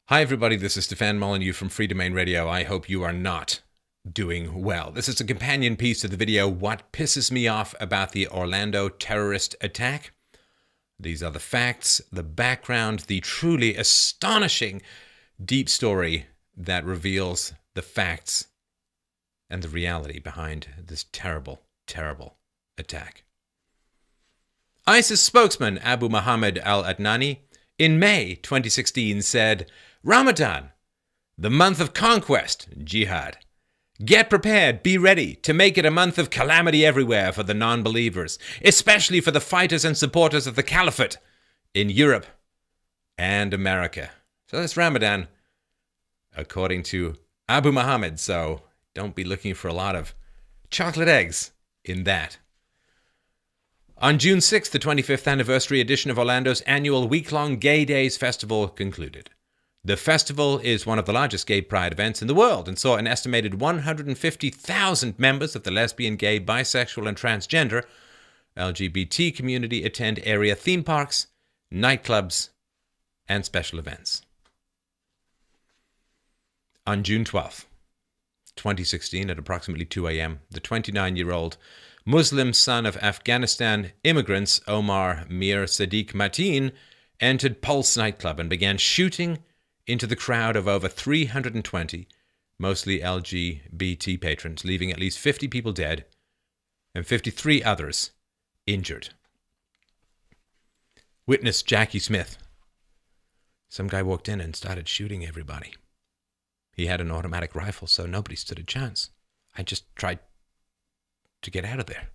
Hi everybody, this is Stefan Molyneux from Free Domain Radio. I hope you are not doing well. This is a companion piece to the video, What Pisses Me Off About the Orlando Terrorist Attack. These are the facts, the background, the truly astonishing deep story that reveals the facts and the reality behind this terrible, terrible attack. ISIS spokesman Abu Muhammad al-Adnani in May 2016 said, Ramadan, the month of conquest, jihad. Get prepared, be ready to make it a month of calamity everywhere for the non-believers, especially for the fighters and supporters of the caliphate in Europe and America. So that's Ramadan, according to Abu Muhammad, so don't be looking for a lot of chocolate eggs in that. On June 6th, the 25th anniversary edition of Orlando's annual week-long Gay Days Festival concluded. The festival is one of the largest gay pride events in the world and saw an estimated 150,000 members of the lesbian, gay, bisexual, and transgender LGBT community attend area theme parks, nightclubs, and special events. On June 12th, 2016, at approximately 2 a.m., the 29-year-old Muslim son of Afghanistan immigrants Omar Mir Sadiq Mateen entered Pulse nightclub and began shooting into the crowd of over 320, mostly LGBT patrons, leaving at least 50 people dead and 53 others injured. Witness Jackie Smith. Some guy walked in and started shooting everybody. He had an automatic rifle, so nobody stood a chance. I just tried to get out of there.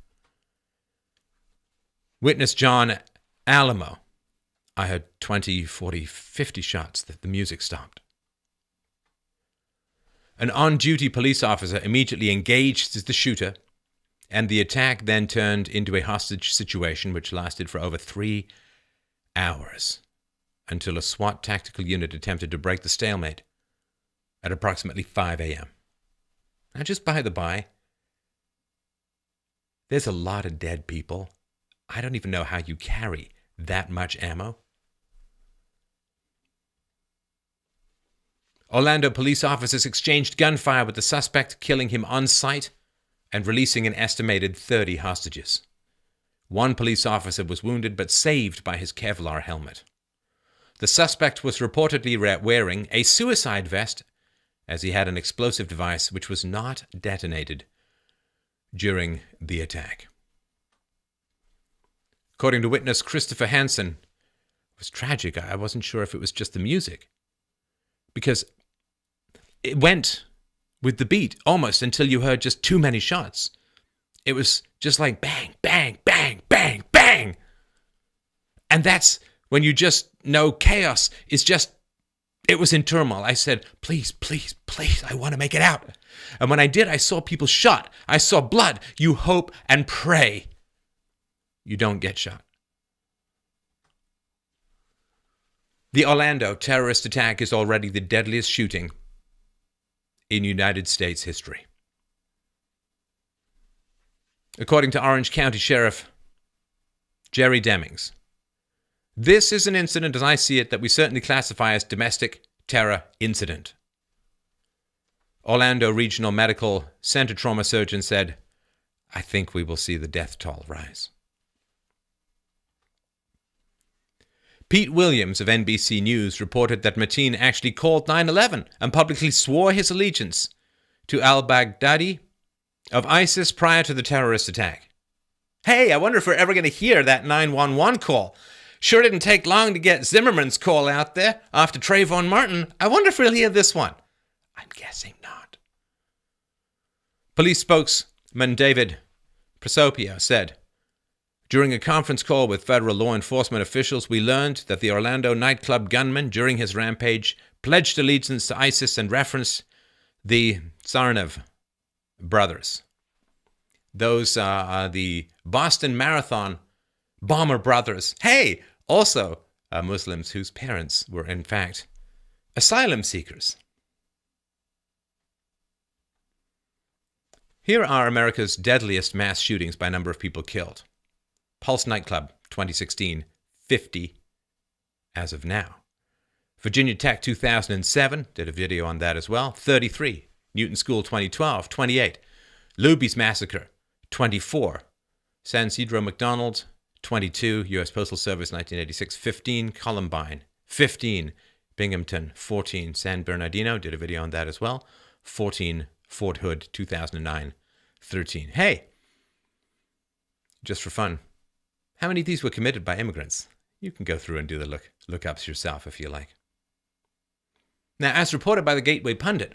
Witness John Alamo. I heard 20, 40, 50 shots that the music stopped. An on-duty police officer immediately engaged the shooter, and the attack then turned into a hostage situation which lasted for over 3 hours until a SWAT tactical unit attempted to break the stalemate at approximately 5 a.m. Now, just by the by, there's a lot of dead people. I don't even know how you carry that much ammo. Orlando police officers exchanged gunfire with the suspect, killing him on sight and releasing an estimated 30 hostages. One police officer was wounded but saved by his Kevlar helmet. The suspect was reportedly wearing a suicide vest as he had an explosive device which was not detonated during the attack. According to witness Christopher Hansen, it was tragic. I wasn't sure if it was just the music, because it went with the beat almost until you heard just too many shots. It was just like bang, bang, bang, bang, bang. And that's when you just know chaos is just, it was in turmoil. I said, please, please, please, I want to make it out. And when I did, I saw people shot. I saw blood. You hope and pray you don't get shot. The Orlando terrorist attack is already the deadliest shooting in United States history. According to Orange County Sheriff Jerry Demings, this is an incident, as I see it, that we certainly classify as domestic terror incident. Orlando Regional Medical Center trauma surgeon said, I think we will see the death toll rise. Pete Williams of NBC News reported that Mateen actually called 9/11 and publicly swore his allegiance to al-Baghdadi of ISIS prior to the terrorist attack. Hey, I wonder if we're ever going to hear that 911 call. Sure didn't take long to get Zimmerman's call out there after Trayvon Martin. I wonder if we'll hear this one. I'm guessing not. Police spokesman David Prosopio said, during a conference call with federal law enforcement officials, we learned that the Orlando nightclub gunman, during his rampage, pledged allegiance to ISIS and referenced the Tsarnaev brothers. Those are the Boston Marathon bomber brothers. Hey, also Muslims whose parents were, in fact, asylum seekers. Here are America's deadliest mass shootings by number of people killed. Pulse nightclub, 2016, 50 as of now. Virginia Tech 2007, did a video on that as well. 33. Newton School 2012, 28. Luby's Massacre, 24. San Ysidro McDonald, 22. U.S. Postal Service 1986, 15. Columbine, 15. Binghamton, 14. San Bernardino, did a video on that as well. 14. Fort Hood 2009, 13. Hey, just for fun, how many of these were committed by immigrants? You can go through and do the look-ups yourself if you like. Now, as reported by the Gateway Pundit,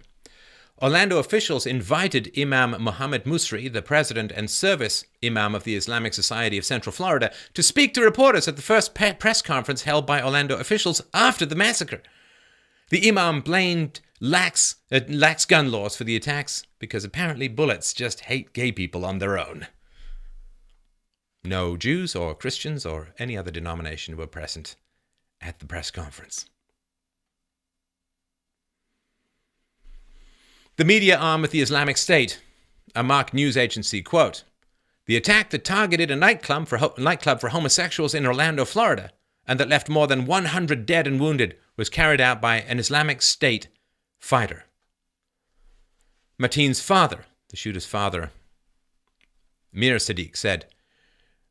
Orlando officials invited Imam Muhammad Musri, the president and service imam of the Islamic Society of Central Florida, to speak to reporters at the first press conference held by Orlando officials after the massacre. The imam blamed lax gun laws for the attacks because apparently bullets just hate gay people on their own. No Jews or Christians or any other denomination were present at the press conference. The media arm of the Islamic State, a mock news agency, quote, "The attack that targeted a nightclub for homosexuals in Orlando, Florida, and that left more than 100 dead and wounded was carried out by an Islamic State fighter." Mateen's father, the shooter's father, Mir Sadiq, said,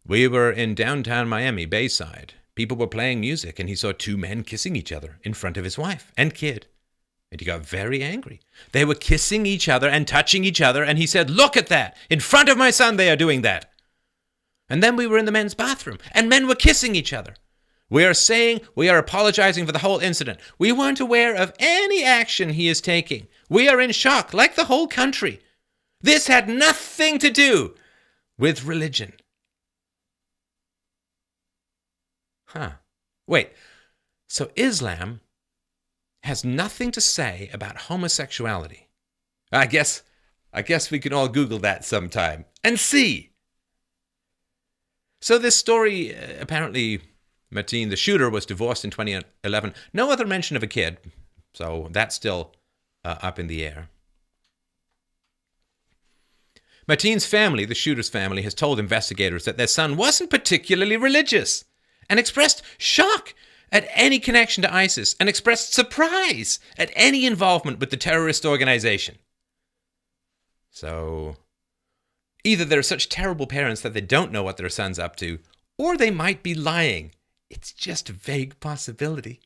"We were in downtown Miami, Bayside. People were playing music, and he saw two men kissing each other in front of his wife and kid. And he got very angry. They were kissing each other and touching each other, and he said, 'Look at that! In front of my son they are doing that!' And then we were in the men's bathroom, and men were kissing each other. We are apologizing for the whole incident. We weren't aware of any action he is taking. We are in shock, like the whole country. This had nothing to do with religion." Wait, so Islam has nothing to say about homosexuality? I guess we can all Google that sometime and see. So this story, apparently Mateen, the shooter, was divorced in 2011. No other mention of a kid, so that's still up in the air. Mateen's family, the shooter's family, has told investigators that their son wasn't particularly religious and expressed shock at any connection to ISIS and expressed surprise at any involvement with the terrorist organization. So either they're such terrible parents that they don't know what their son's up to, or they might be lying. It's just a vague possibility.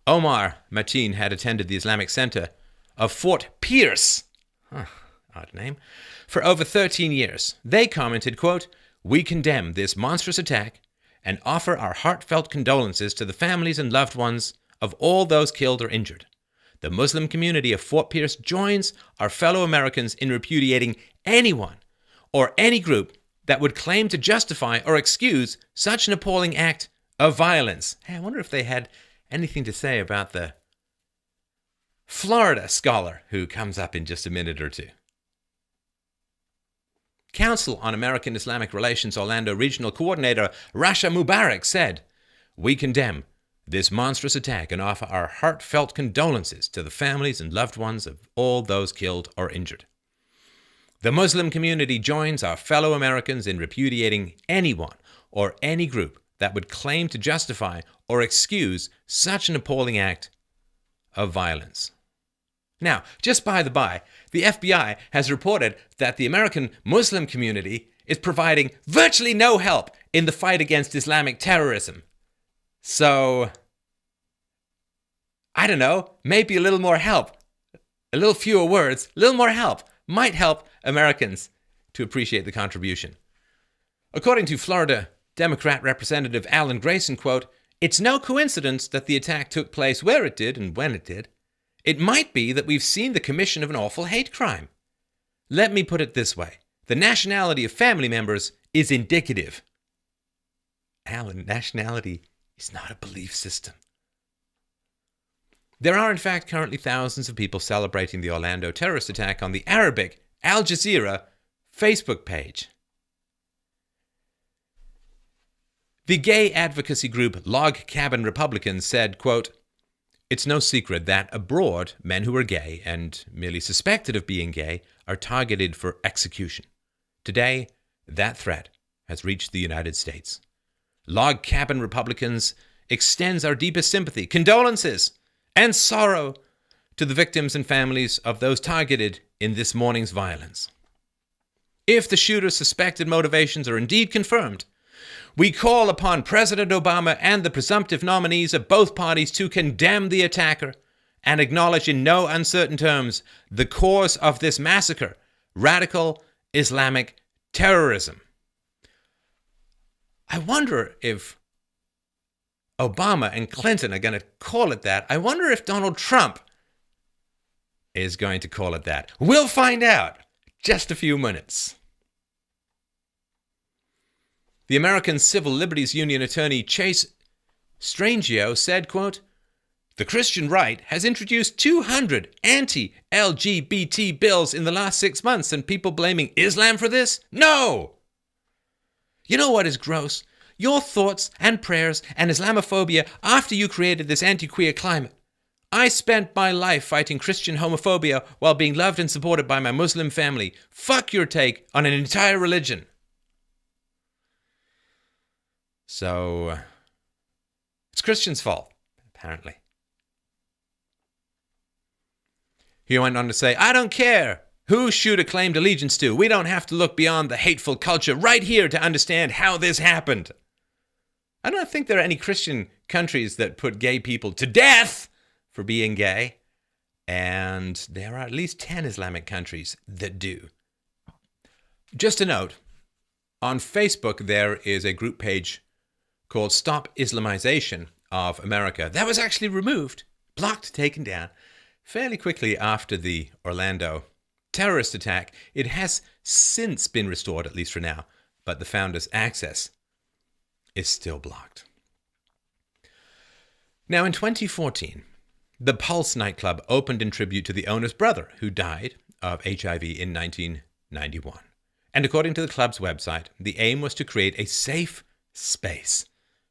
Omar Mateen had attended the Islamic Center of Fort Pierce, odd name, for over 13 years. They commented, quote, "We condemn this monstrous attack and offer our heartfelt condolences to the families and loved ones of all those killed or injured. The Muslim community of Fort Pierce joins our fellow Americans in repudiating anyone or any group that would claim to justify or excuse such an appalling act of violence." Hey, I wonder if they had anything to say about the Florida scholar who comes up in just a minute or two. Council on American Islamic Relations Orlando Regional Coordinator Rasha Mubarak said, "We condemn this monstrous attack and offer our heartfelt condolences to the families and loved ones of all those killed or injured. The Muslim community joins our fellow Americans in repudiating anyone or any group that would claim to justify or excuse such an appalling act of violence." Now, just by the by, the FBI has reported that the American Muslim community is providing virtually no help in the fight against Islamic terrorism. So, I don't know, maybe a little more help, a little fewer words, a little more help might help Americans to appreciate the contribution. According to Florida Democrat Representative Alan Grayson, quote, "It's no coincidence that the attack took place where it did and when it did. It might be that we've seen the commission of an awful hate crime. Let me put it this way. The nationality of family members is indicative." Alan, nationality is not a belief system. There are, in fact, currently thousands of people celebrating the Orlando terrorist attack on the Arabic Al Jazeera Facebook page. The gay advocacy group Log Cabin Republicans said, quote, "It's no secret that abroad, men who are gay and merely suspected of being gay are targeted for execution. Today, that threat has reached the United States. Log Cabin Republicans extends our deepest sympathy, condolences, and sorrow to the victims and families of those targeted in this morning's violence. If the shooter's suspected motivations are indeed confirmed, we call upon President Obama and the presumptive nominees of both parties to condemn the attacker and acknowledge in no uncertain terms the cause of this massacre, radical Islamic terrorism. I wonder if Obama and Clinton are going to call it that. I wonder if Donald Trump is going to call it that. We'll find out. Just a few minutes. The American Civil Liberties Union attorney Chase Strangio said, quote, "The Christian right has introduced 200 anti-LGBT bills in the last 6 months, and people blaming Islam for this? No! You know what is gross? Your thoughts and prayers and Islamophobia after you created this anti-queer climate. I spent my life fighting Christian homophobia while being loved and supported by my Muslim family. Fuck your take on an entire religion." So, it's Christians' fault, apparently. He went on to say, "I don't care who shooter claimed allegiance to. We don't have to look beyond the hateful culture right here to understand how this happened." I don't think there are any Christian countries that put gay people to death for being gay, and there are at least 10 Islamic countries that do. Just a note, on Facebook there is a group page called Stop Islamization of America. That was actually removed, blocked, taken down fairly quickly after the Orlando terrorist attack. It has since been restored, at least for now, but the founder's access is still blocked. Now, in 2014, the Pulse nightclub opened in tribute to the owner's brother, who died of HIV in 1991. And according to the club's website, the aim was to create a safe space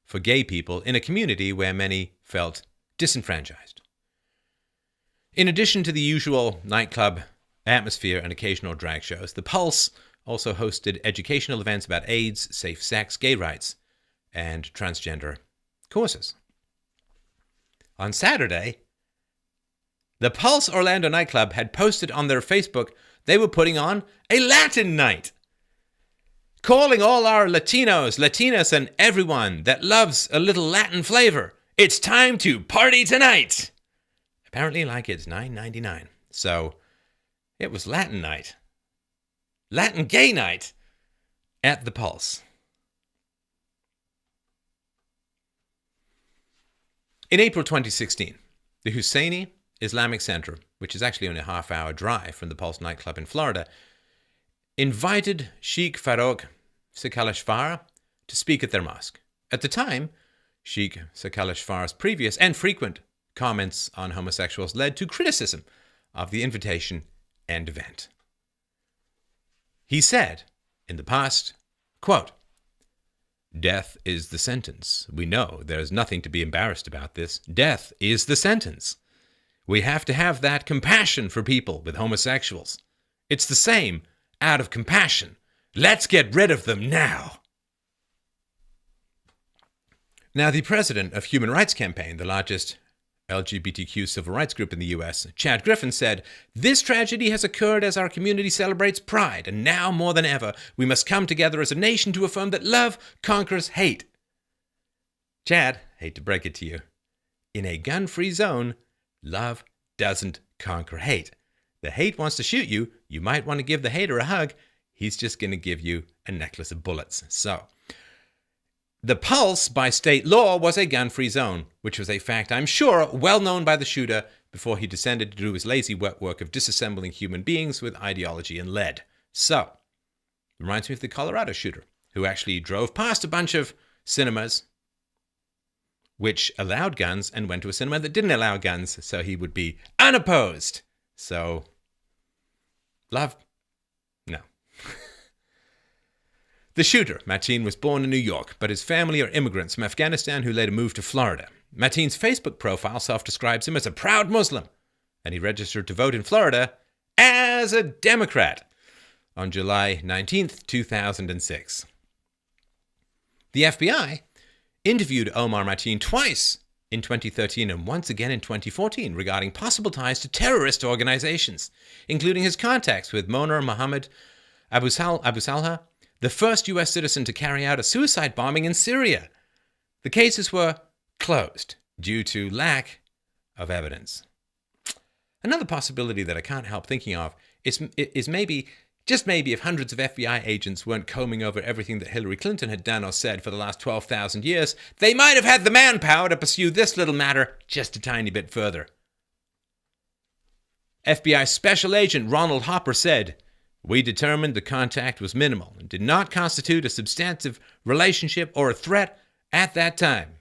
for gay people in a community where many felt disenfranchised. In addition to the usual nightclub atmosphere and occasional drag shows, the Pulse also hosted educational events about AIDS, safe sex, gay rights, and transgender causes. On Saturday, the Pulse Orlando nightclub had posted on their Facebook they were putting on a Latin night, calling all our Latinos, Latinas, and everyone that loves a little Latin flavor, it's time to party tonight. Apparently like it's $9.99. So it was Latin night. Latin gay night at the Pulse. In April 2016, the Husseini Islamic Center, which is actually only a half-hour drive from the Pulse nightclub in Florida, invited Sheikh Farouk Sakalashvara to speak at their mosque. At the time, Sheikh Sakalashvara's previous and frequent comments on homosexuals led to criticism of the invitation and event. He said in the past, quote, "Death is the sentence. We know there's nothing to be embarrassed about this. Death is the sentence. We have to have that compassion for people with homosexuals. It's the same out of compassion. Let's get rid of them now." Now, the president of Human Rights Campaign, the largest LGBTQ civil rights group in the US, Chad Griffin, said, "This tragedy has occurred as our community celebrates Pride, and now more than ever, we must come together as a nation to affirm that love conquers hate." Chad, hate to break it to you, in a gun-free zone, love doesn't conquer hate. The hate wants to shoot you. You might want to give the hater a hug. He's just going to give you a necklace of bullets. So, the Pulse, by state law, was a gun-free zone, which was a fact, I'm sure, well known by the shooter before he descended to do his lazy wet work of disassembling human beings with ideology and lead. So, it reminds me of the Colorado shooter, who actually drove past a bunch of cinemas which allowed guns and went to a cinema that didn't allow guns, so he would be unopposed. So, love? No. The shooter, Mateen, was born in New York, but his family are immigrants from Afghanistan who later moved to Florida. Mateen's Facebook profile self-describes him as a proud Muslim, and he registered to vote in Florida as a Democrat on July 19th, 2006. The FBI interviewed Omar Mateen twice in 2013 and once again in 2014 regarding possible ties to terrorist organizations, including his contacts with Moner Mohammed Abu Salha, the first U.S. citizen to carry out a suicide bombing in Syria. The cases were closed due to lack of evidence. Another possibility that I can't help thinking of is maybe, just maybe, if hundreds of FBI agents weren't combing over everything that Hillary Clinton had done or said for the last 12,000 years, they might have had the manpower to pursue this little matter just a tiny bit further. FBI Special Agent Ronald Hopper said, "We determined the contact was minimal and did not constitute a substantive relationship or a threat at that time."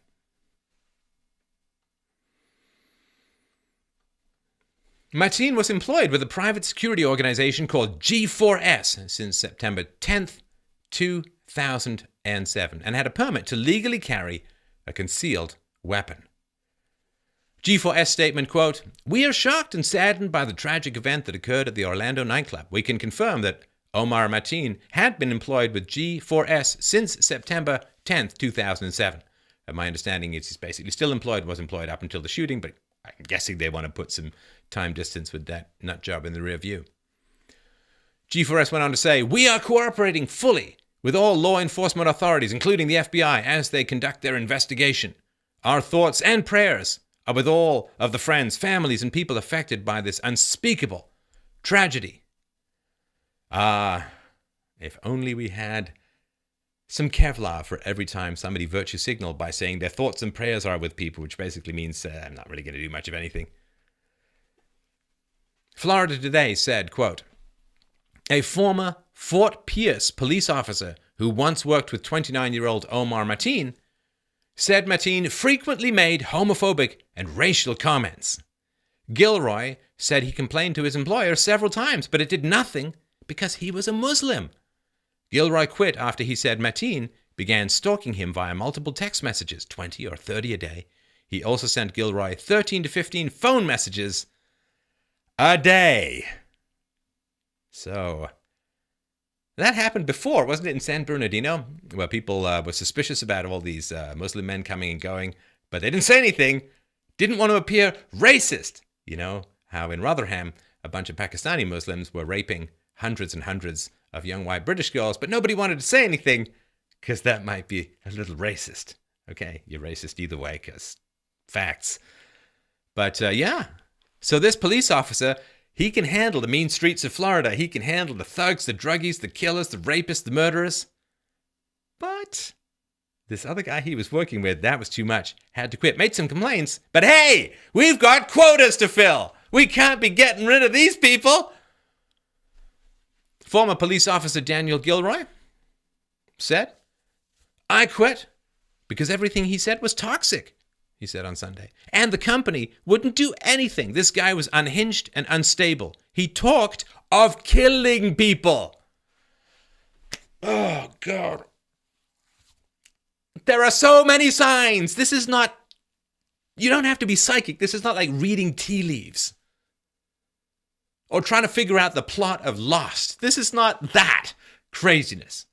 Mateen was employed with a private security organization called G4S since September 10th, 2007, and had a permit to legally carry a concealed weapon. G4S statement, quote, "We are shocked and saddened by the tragic event that occurred at the Orlando nightclub. We can confirm that Omar Mateen had been employed with G4S since September 10th, 2007. My understanding is he's basically still employed, was employed up until the shooting, but I'm guessing they want to put some time distance with that nut job in the rear view." G4S went on to say, "We are cooperating fully with all law enforcement authorities, including the FBI, as they conduct their investigation. Our thoughts and prayers are with all of the friends, families, and people affected by this unspeakable tragedy." If only we had some Kevlar for every time somebody virtue signaled by saying their thoughts and prayers are with people, which basically means I'm not really going to do much of anything. Florida Today said, quote, "A former Fort Pierce police officer who once worked with 29-year-old Omar Mateen said Mateen frequently made homophobic and racial comments. Gilroy said he complained to his employer several times, but it did nothing because he was a Muslim. Gilroy quit after he said Mateen began stalking him via multiple text messages, 20 or 30 a day. He also sent Gilroy 13 to 15 phone messages a day." So that happened before, wasn't it, in San Bernardino, where people were suspicious about all these Muslim men coming and going, but they didn't say anything, didn't want to appear racist. You know how in Rotherham, a bunch of Pakistani Muslims were raping hundreds and hundreds of young white British girls, but nobody wanted to say anything because that might be a little racist. Okay, you're racist either way because facts. But yeah, so this police officer, he can handle the mean streets of Florida. He can handle the thugs, the druggies, the killers, the rapists, the murderers. But this other guy he was working with, that was too much. Had to quit. Made some complaints. But hey, we've got quotas to fill. We can't be getting rid of these people. Former police officer Daniel Gilroy said, "I quit because everything he said was toxic," he said on Sunday. "And the company wouldn't do anything. This guy was unhinged and unstable. He talked of killing people." Oh, God. There are so many signs. This is not, you don't have to be psychic. This is not like reading tea leaves or trying to figure out the plot of Lost. This is not that craziness.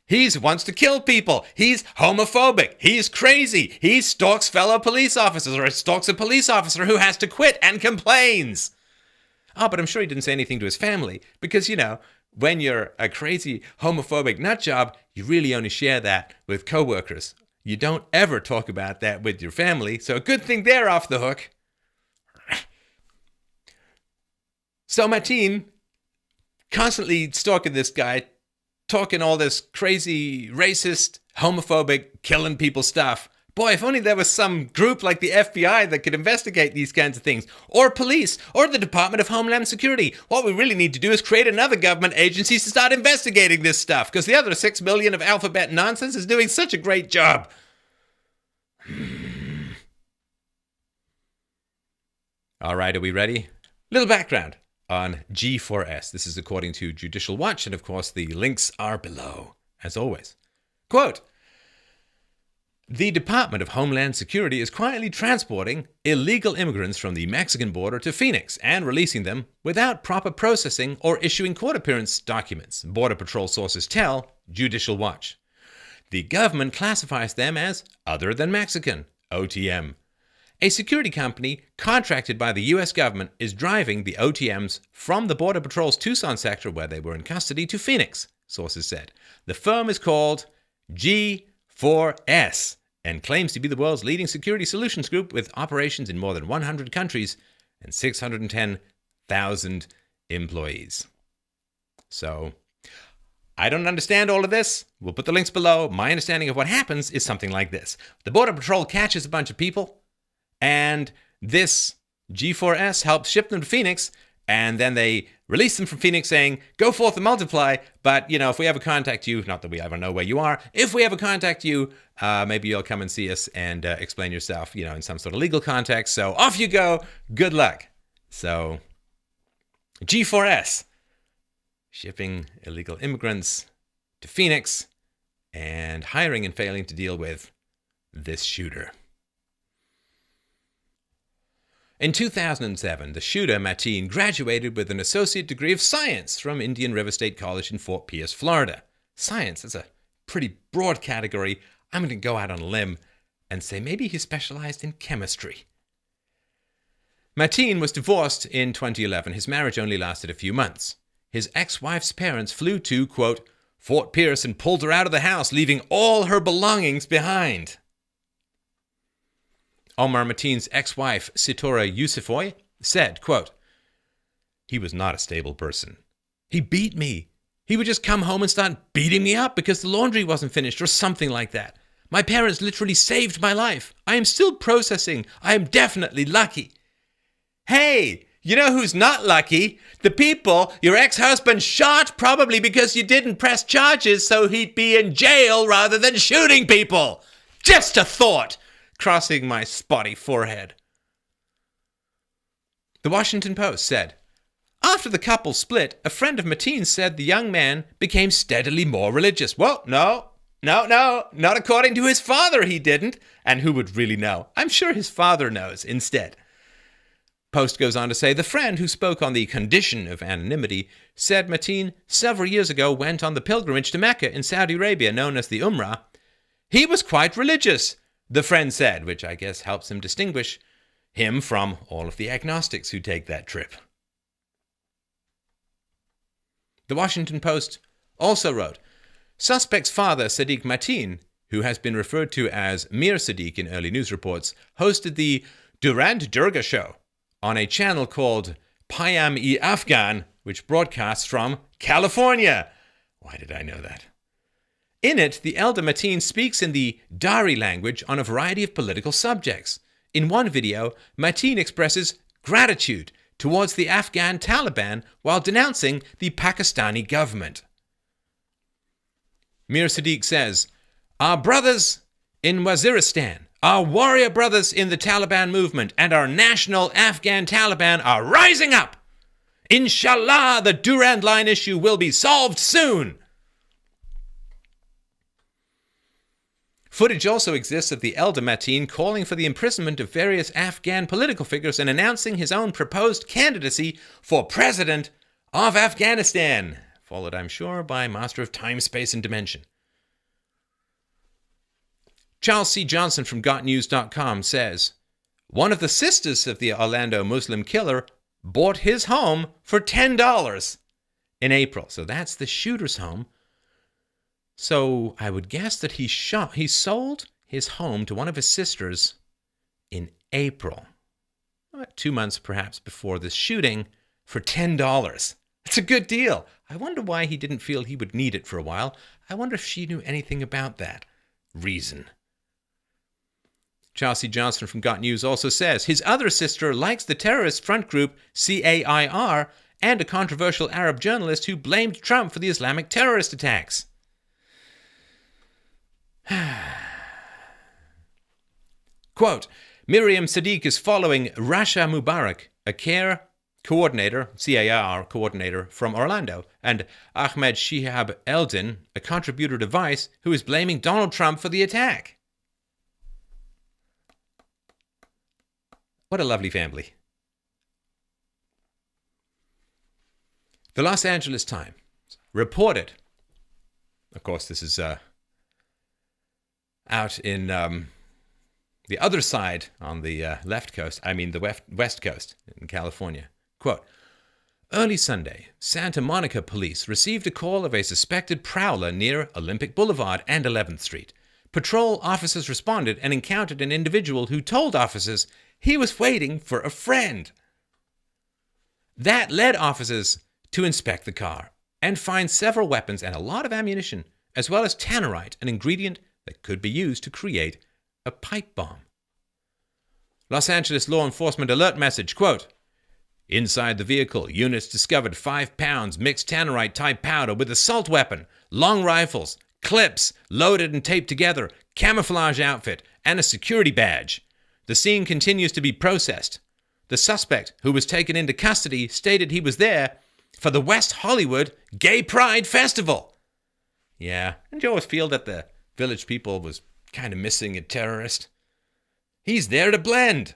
He wants to kill people. He's homophobic. He's crazy. He stalks fellow police officers, or stalks a police officer who has to quit and complains. Oh, but I'm sure he didn't say anything to his family because, you know, when you're a crazy homophobic nutjob, you really only share that with coworkers. You don't ever talk about that with your family, so a good thing they're off the hook. So Mateen constantly stalking this guy, talking all this crazy, racist, homophobic, killing people stuff. Boy, if only there was some group like the FBI that could investigate these kinds of things, or police, or the Department of Homeland Security. What we really need to do is create another government agency to start investigating this stuff, because the other 6 million of alphabet nonsense is doing such a great job. All right, are we ready? Little background on G4S. This is according to Judicial Watch, and of course the links are below, as always. Quote, "The Department of Homeland Security is quietly transporting illegal immigrants from the Mexican border to Phoenix and releasing them without proper processing or issuing court appearance documents," Border Patrol sources tell Judicial Watch. The government classifies them as other than Mexican, OTM. A security company contracted by the U.S. government is driving the OTMs from the Border Patrol's Tucson sector, where they were in custody, to Phoenix, sources said. The firm is called G4S and claims to be the world's leading security solutions group with operations in more than 100 countries and 610,000 employees. So, I don't understand all of this. We'll put the links below. My understanding of what happens is something like this. The Border Patrol catches a bunch of people, and this G4S helps ship them to Phoenix, and then they release them from Phoenix saying, go forth and multiply, but, if we ever contact you, not that we ever know where you are, if we ever contact you, maybe you'll come and see us and explain yourself, in some sort of legal context. So off you go. Good luck. So, G4S, shipping illegal immigrants to Phoenix and hiring and failing to deal with this shooter. In 2007, the shooter, Mateen, graduated with an associate degree of science from Indian River State College in Fort Pierce, Florida. Science is a pretty broad category. I'm going to go out on a limb and say maybe he specialized in chemistry. Mateen was divorced in 2011. His marriage only lasted a few months. His ex-wife's parents flew to, quote, Fort Pierce and pulled her out of the house, leaving all her belongings behind. Omar Mateen's ex-wife, Sitora Yusufoy, said, quote, he was not a stable person. He beat me. He would just come home and start beating me up because the laundry wasn't finished or something like that. My parents literally saved my life. I am still processing. I am definitely lucky. Hey, you know who's not lucky? The people your ex-husband shot, probably because you didn't press charges so he'd be in jail rather than shooting people. Just a thought crossing my spotty forehead. The Washington Post said, after the couple split, a friend of Mateen's said the young man became steadily more religious. Well, no, not according to his father he didn't. And who would really know? I'm sure his father knows instead. Post goes on to say, the friend who spoke on the condition of anonymity said Mateen several years ago went on the pilgrimage to Mecca in Saudi Arabia, known as the Umrah. He was quite religious, the friend said, which I guess helps him distinguish him from all of the agnostics who take that trip. The Washington Post also wrote, suspect's father, Sadiq Mateen, who has been referred to as Mir Sadiq in early news reports, hosted the Durand Durga show on a channel called Payam-e-Afghan, which broadcasts from California. Why did I know that? In it, the elder Mateen speaks in the Dari language on a variety of political subjects. In one video, Mateen expresses gratitude towards the Afghan Taliban while denouncing the Pakistani government. Mir Sadiq says, our brothers in Waziristan, our warrior brothers in the Taliban movement, and our national Afghan Taliban are rising up. Inshallah, the Durand Line issue will be solved soon. Footage also exists of the elder Mateen calling for the imprisonment of various Afghan political figures and announcing his own proposed candidacy for president of Afghanistan, followed, I'm sure, by Master of Time, Space, and Dimension. Charles C. Johnson from GotNews.com says, one of the sisters of the Orlando Muslim killer bought his home for $10 in April. So that's the shooter's home. So I would guess that he sold his home to one of his sisters in April, 2 months perhaps before this shooting, for $10. It's a good deal. I wonder why he didn't feel he would need it for a while. I wonder if she knew anything about that reason. Charles C. Johnson from Got News also says his other sister likes the terrorist front group CAIR and a controversial Arab journalist who blamed Trump for the Islamic terrorist attacks. Quote, Miriam Sadiq is following Rasha Mubarak, a CAIR coordinator, CAIR coordinator from Orlando, and Ahmed Shihab Eldin, a contributor to Vice, who is blaming Donald Trump for the attack. What a lovely family. The Los Angeles Times reported, of course this is out in the other side on the left coast, the west coast in California. Quote, early Sunday, Santa Monica police received a call of a suspected prowler near Olympic Boulevard and 11th Street. Patrol officers responded and encountered an individual who told officers he was waiting for a friend. That led officers to inspect the car and find several weapons and a lot of ammunition, as well as tannerite, an ingredient that could be used to create a pipe bomb. Los Angeles law enforcement alert message, quote, inside the vehicle, units discovered 5 pounds mixed tannerite-type powder with assault weapon, long rifles, clips loaded and taped together, camouflage outfit, and a security badge. The scene continues to be processed. The suspect, who was taken into custody, stated he was there for the West Hollywood Gay Pride Festival. Yeah, and you always feel that the Village People was kind of missing a terrorist. He's there to blend.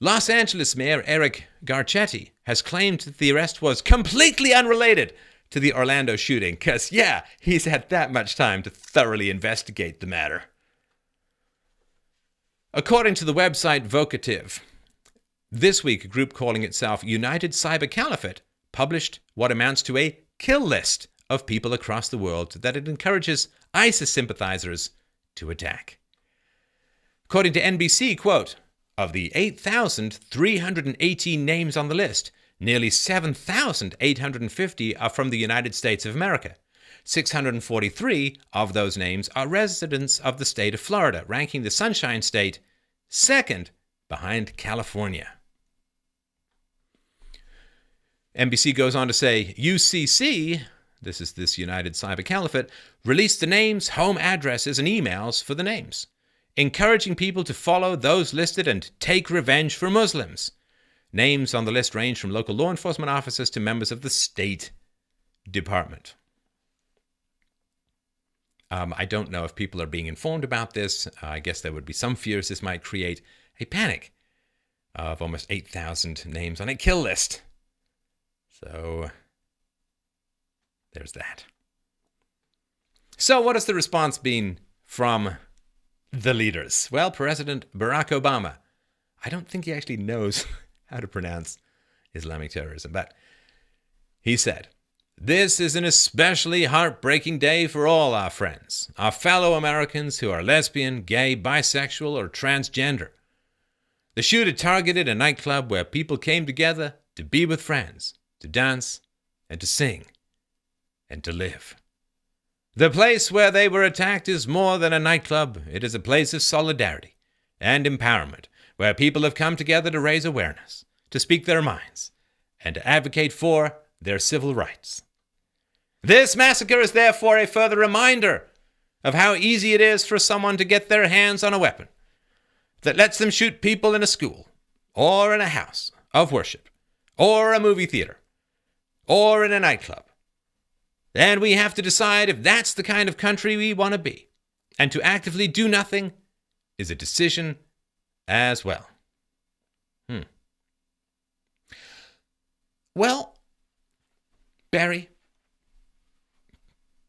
Los Angeles Mayor Eric Garcetti has claimed that the arrest was completely unrelated to the Orlando shooting, because, yeah, he's had that much time to thoroughly investigate the matter. According to the website Vocative, this week a group calling itself United Cyber Caliphate published what amounts to a kill list of people across the world that it encourages ISIS sympathizers to attack. According to NBC, quote, of the 8,318 names on the list, nearly 7,850 are from the United States of America. 643 of those names are residents of the state of Florida, ranking the Sunshine State second behind California. NBC goes on to say, UCC, this is this United Cyber Caliphate, released the names, home addresses, and emails for the names, encouraging people to follow those listed and take revenge for Muslims. Names on the list range from local law enforcement officers to members of the State Department. I don't know if people are being informed about this. I guess there would be some fears this might create a panic of almost 8,000 names on a kill list. So there's that. So what has the response been from the leaders? Well, President Barack Obama, I don't think he actually knows how to pronounce Islamic terrorism, but he said, this is an especially heartbreaking day for all our friends, our fellow Americans who are lesbian, gay, bisexual, or transgender. The shooter targeted a nightclub where people came together to be with friends, to dance, and to sing, and to live. The place where they were attacked is more than a nightclub. It is a place of solidarity and empowerment, where people have come together to raise awareness, to speak their minds, and to advocate for their civil rights. This massacre is therefore a further reminder of how easy it is for someone to get their hands on a weapon that lets them shoot people in a school, or in a house of worship, or a movie theater, or in a nightclub. And we have to decide if that's the kind of country we want to be. And to actively do nothing is a decision as well. Well, Barry,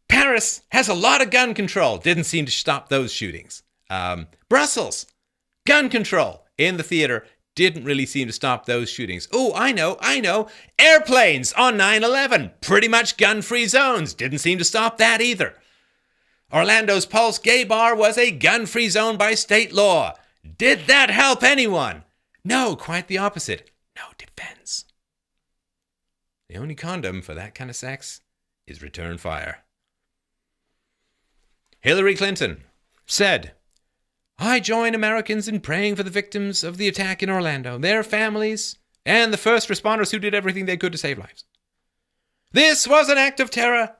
Paris has a lot of gun control. Didn't seem to stop those shootings. Brussels, gun control in the theater. Didn't really seem to stop those shootings. Oh, I know. Airplanes on 9/11. Pretty much gun-free zones. Didn't seem to stop that either. Orlando's Pulse Gay Bar was a gun-free zone by state law. Did that help anyone? No, quite the opposite. No defense. The only condom for that kind of sex is return fire. Hillary Clinton said, I join Americans in praying for the victims of the attack in Orlando, their families, and the first responders who did everything they could to save lives. This was an act of terror.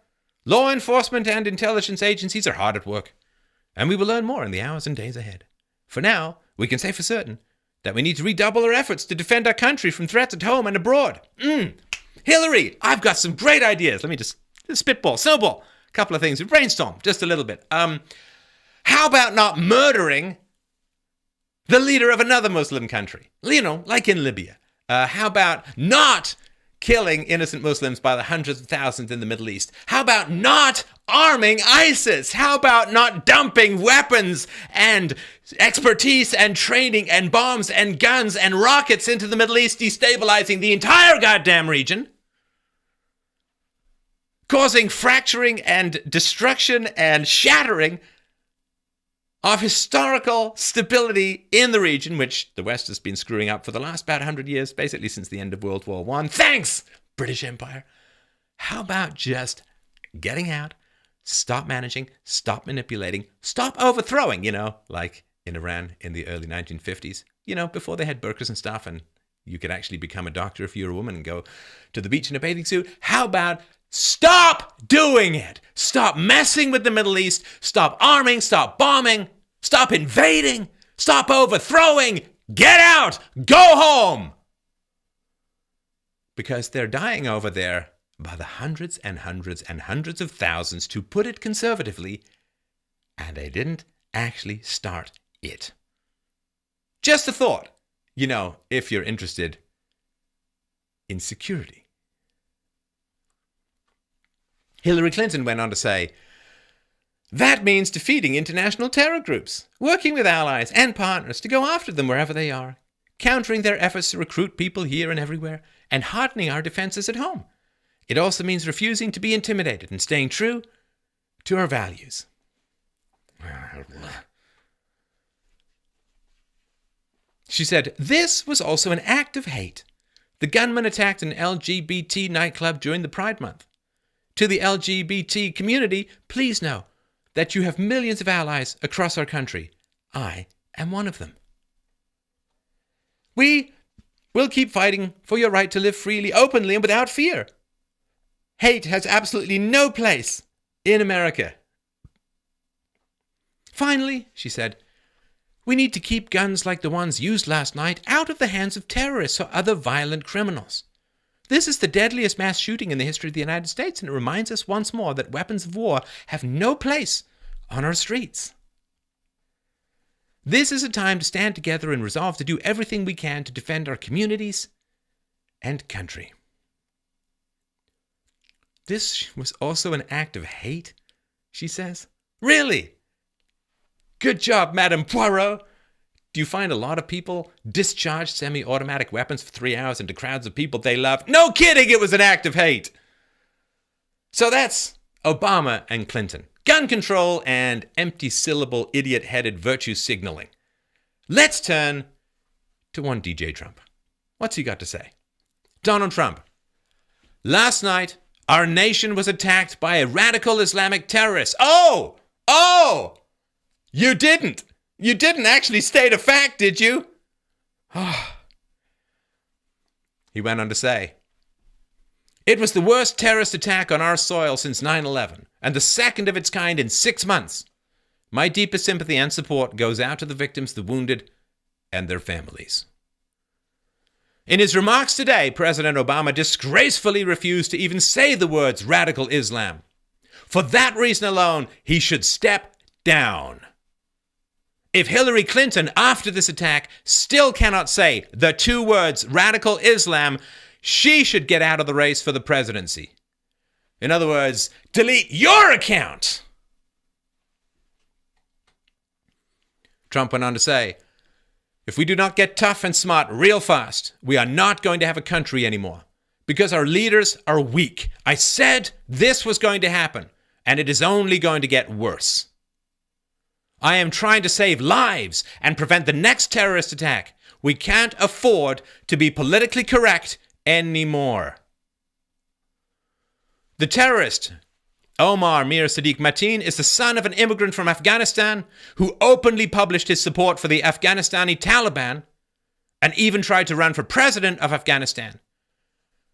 Law enforcement and intelligence agencies are hard at work, and we will learn more in the hours and days ahead. For now, we can say for certain that we need to redouble our efforts to defend our country from threats at home and abroad. Hillary, I've got some great ideas. Let me just snowball. A couple of things. We brainstorm just a little bit. How about not murdering the leader of another Muslim country? Like in Libya. How about not killing innocent Muslims by the hundreds of thousands in the Middle East? How about not arming ISIS? How about not dumping weapons and expertise and training and bombs and guns and rockets into the Middle East, destabilizing the entire goddamn region, causing fracturing and destruction and shattering of historical stability in the region, which the West has been screwing up for the last about 100 years, basically since the end of World War I. Thanks, British Empire. How about just getting out, stop managing, stop manipulating, stop overthrowing, like in Iran in the early 1950s, before they had burqas and stuff, and you could actually become a doctor if you're a woman and go to the beach in a bathing suit. How about stop doing it? Stop messing with the Middle East. Stop arming. Stop bombing. Stop invading. Stop overthrowing. Get out. Go home. Because they're dying over there by the hundreds and hundreds and hundreds of thousands, to put it conservatively, and they didn't actually start it. Just a thought, if you're interested in security. Hillary Clinton went on to say, that means defeating international terror groups, working with allies and partners to go after them wherever they are, countering their efforts to recruit people here and everywhere, and hardening our defenses at home. It also means refusing to be intimidated and staying true to our values. She said, this was also an act of hate. The gunman attacked an LGBT nightclub during the Pride Month. To the LGBT community, please know that you have millions of allies across our country. I am one of them. We will keep fighting for your right to live freely, openly, and without fear. Hate has absolutely no place in America. Finally, she said, we need to keep guns like the ones used last night out of the hands of terrorists or other violent criminals. This is the deadliest mass shooting in the history of the United States, and it reminds us once more that weapons of war have no place on our streets. This is a time to stand together and resolve to do everything we can to defend our communities and country. This was also an act of hate, she says. Really? Good job, Madame Poirot. Do you find a lot of people discharge semi-automatic weapons for 3 hours into crowds of people they love? No kidding, it was an act of hate. So that's Obama and Clinton. Gun control and empty syllable idiot-headed virtue signaling. Let's turn to one DJ Trump. What's he got to say? Donald Trump. Last night, our nation was attacked by a radical Islamic terrorist. Oh! You didn't actually state a fact, did you? He went on to say, it was the worst terrorist attack on our soil since 9/11, and the second of its kind in 6 months. My deepest sympathy and support goes out to the victims, the wounded, and their families. In his remarks today, President Obama disgracefully refused to even say the words radical Islam. For that reason alone, he should step down. If Hillary Clinton, after this attack, still cannot say the 2 words radical Islam, she should get out of the race for the presidency. In other words, delete your account. Trump went on to say, if we do not get tough and smart real fast, we are not going to have a country anymore because our leaders are weak. I said this was going to happen, and it is only going to get worse. I am trying to save lives and prevent the next terrorist attack. We can't afford to be politically correct anymore. The terrorist, Omar Mir Sadiq Mateen, is the son of an immigrant from Afghanistan who openly published his support for the Afghanistani Taliban and even tried to run for president of Afghanistan.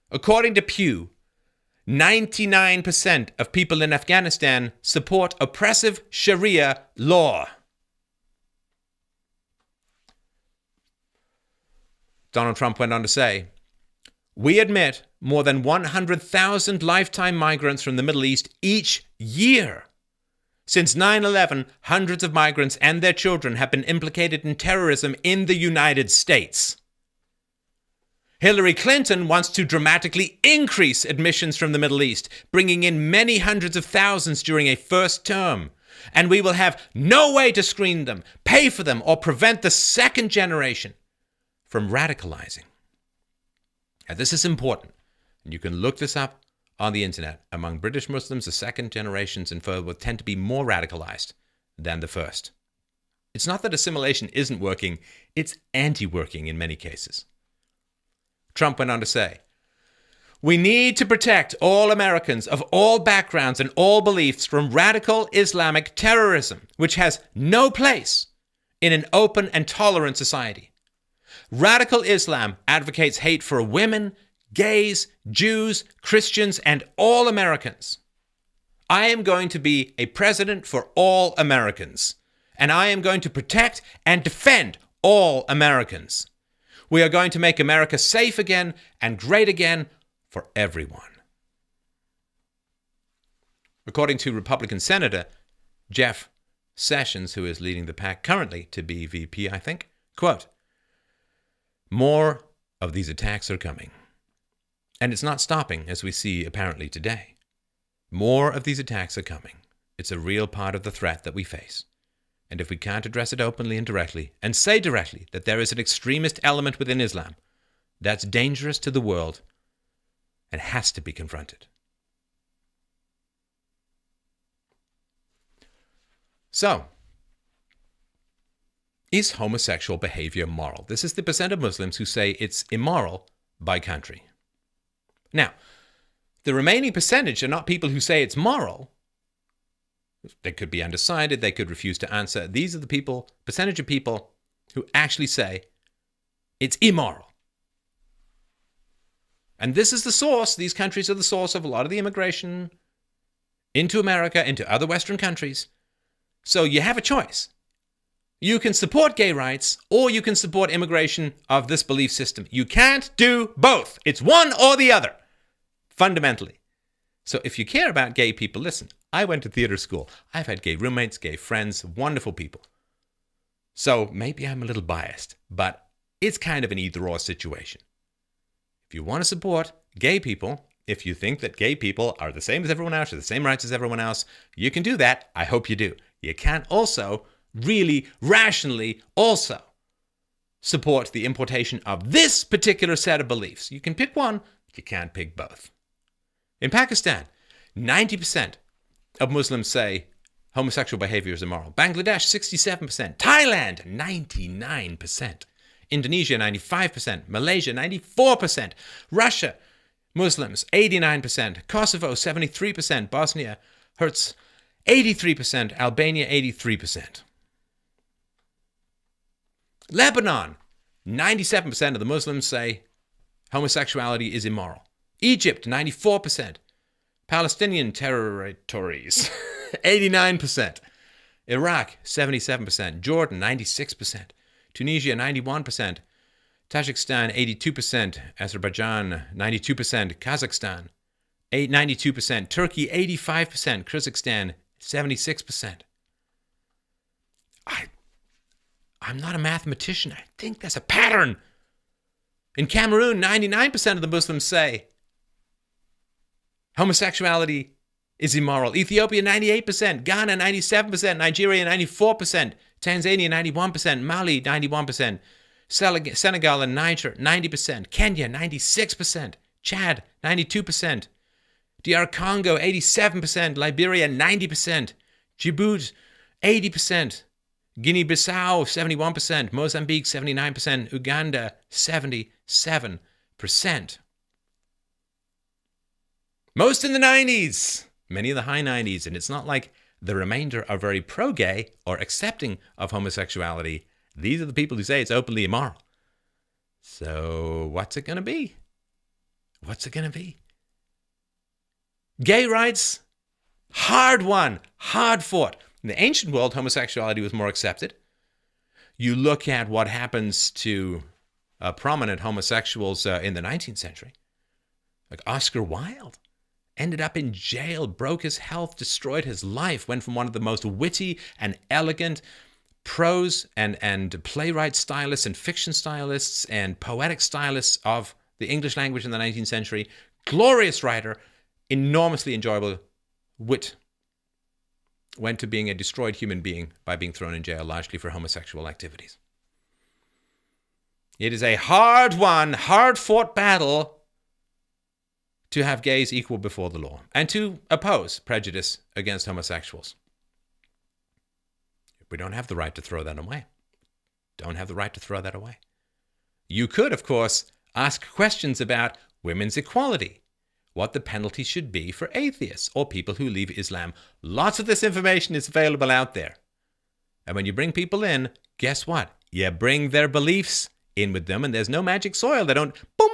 According to Pew, 99% of people in Afghanistan support oppressive Sharia law. Donald Trump went on to say, we admit more than 100,000 lifetime migrants from the Middle East each year. Since 9/11, hundreds of migrants and their children have been implicated in terrorism in the United States. Hillary Clinton wants to dramatically increase admissions from the Middle East, bringing in many hundreds of thousands during a first term. And we will have no way to screen them, pay for them, or prevent the second generation from radicalizing. Now, this is important. And you can look this up on the internet. Among British Muslims, the second generations and further will tend to be more radicalized than the first. It's not that assimilation isn't working, it's anti-working in many cases. Trump went on to say, "We need to protect all Americans of all backgrounds and all beliefs from radical Islamic terrorism, which has no place in an open and tolerant society. Radical Islam advocates hate for women, gays, Jews, Christians, and all Americans. I am going to be a president for all Americans, and I am going to protect and defend all Americans. We are going to make America safe again and great again for everyone." According to Republican Senator Jeff Sessions, who is leading the pack currently to be VP, I think, quote, "More of these attacks are coming. And it's not stopping, as we see apparently today. More of these attacks are coming. It's a real part of the threat that we face. And if we can't address it openly and directly, and say directly that there is an extremist element within Islam that's dangerous to the world and has to be confronted." So, is homosexual behavior moral? This is the percent of Muslims who say it's immoral by country. Now, the remaining percentage are not people who say it's moral. They could be undecided. They could refuse to answer. These are the people, percentage of people who actually say it's immoral. And this is the source. These countries are the source of a lot of the immigration into America, into other Western countries. So you have a choice. You can support gay rights or you can support immigration of this belief system. You can't do both. It's one or the other, fundamentally. So if you care about gay people, listen, I went to theater school. I've had gay roommates, gay friends, wonderful people. So maybe I'm a little biased, but it's kind of an either-or situation. If you want to support gay people, if you think that gay people are the same as everyone else, or the same rights as everyone else, you can do that. I hope you do. You can also really rationally also support the importation of this particular set of beliefs. You can pick one, but you can't pick both. In Pakistan, 90% of Muslims say homosexual behavior is immoral. Bangladesh, 67%. Thailand, 99%. Indonesia, 95%. Malaysia, 94%. Russia, Muslims, 89%. Kosovo, 73%. Bosnia, Herz, 83%. Albania, 83%. Lebanon, 97% of the Muslims say homosexuality is immoral. Egypt, 94%. Palestinian territories, 89%. Iraq, 77%. Jordan, 96%. Tunisia, 91%. Tajikistan, 82%. Azerbaijan, 92%. Kazakhstan, 92%. Turkey, 85%. Kyrgyzstan, 76%. I'm not a mathematician. I think there's a pattern. In Cameroon, 99% of the Muslims say homosexuality is immoral. Ethiopia, 98%. Ghana, 97%. Nigeria, 94%. Tanzania, 91%. Mali, 91%. Senegal and Niger, 90%. Kenya, 96%. Chad, 92%. DR Congo, 87%. Liberia, 90%. Djibouti, 80%. Guinea-Bissau, 71%. Mozambique, 79%. Uganda, 77%. Most in the 90s, many in the high 90s, and it's not like the remainder are very pro-gay or accepting of homosexuality. These are the people who say it's openly immoral. So what's it going to be? What's it going to be? Gay rights, hard won, hard fought. In the ancient world, homosexuality was more accepted. You look at what happens to prominent homosexuals in the 19th century. Like Oscar Wilde ended up in jail, broke his health, destroyed his life, went from one of the most witty and elegant prose and playwright stylists and fiction stylists and poetic stylists of the English language in the 19th century, glorious writer, enormously enjoyable wit, went to being a destroyed human being by being thrown in jail largely for homosexual activities. It is a hard-won, hard-fought battle to have gays equal before the law and to oppose prejudice against homosexuals. We don't have the right to throw that away. Don't have the right to throw that away. You could, of course, ask questions about women's equality, what the penalty should be for atheists or people who leave Islam. Lots of this information is available out there. And when you bring people in, guess what? You bring their beliefs in with them, and there's no magic soil. They don't, boom,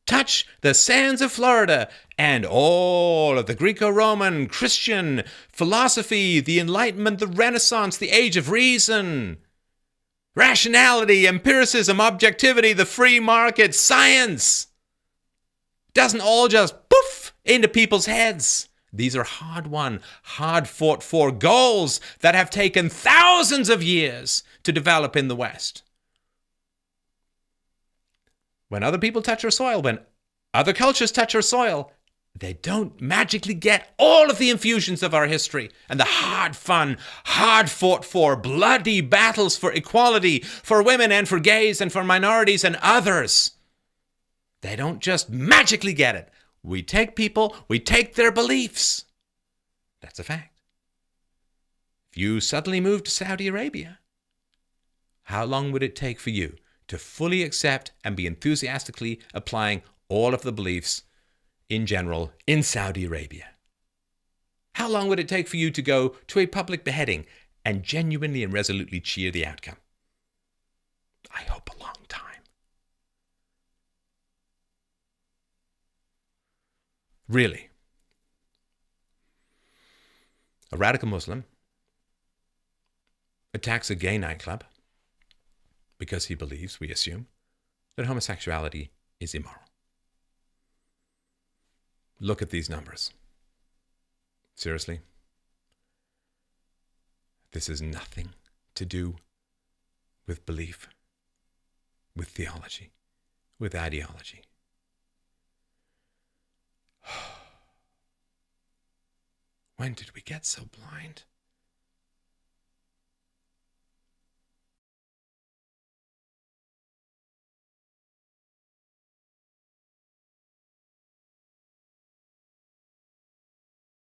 touch the sands of Florida and all of the Greco-Roman, Christian philosophy, the Enlightenment, the Renaissance, the Age of Reason, rationality, empiricism, objectivity, the free market, science. Doesn't all just poof into people's heads. These are hard-won, hard-fought-for goals that have taken thousands of years to develop in the West. When other people touch our soil, when other cultures touch our soil, they don't magically get all of the infusions of our history and the hard-fun, hard-fought-for, bloody battles for equality, for women and for gays and for minorities and others. They don't just magically get it. We take people, we take their beliefs. That's a fact. If you suddenly moved to Saudi Arabia, how long would it take for you to fully accept and be enthusiastically applying all of the beliefs in general in Saudi Arabia? How long would it take for you to go to a public beheading and genuinely and resolutely cheer the outcome? I hope a long time. Really. A radical Muslim attacks a gay nightclub because he believes, we assume, that homosexuality is immoral. Look at these numbers. Seriously? This is nothing to do with belief, with theology, with ideology. When did we get so blind?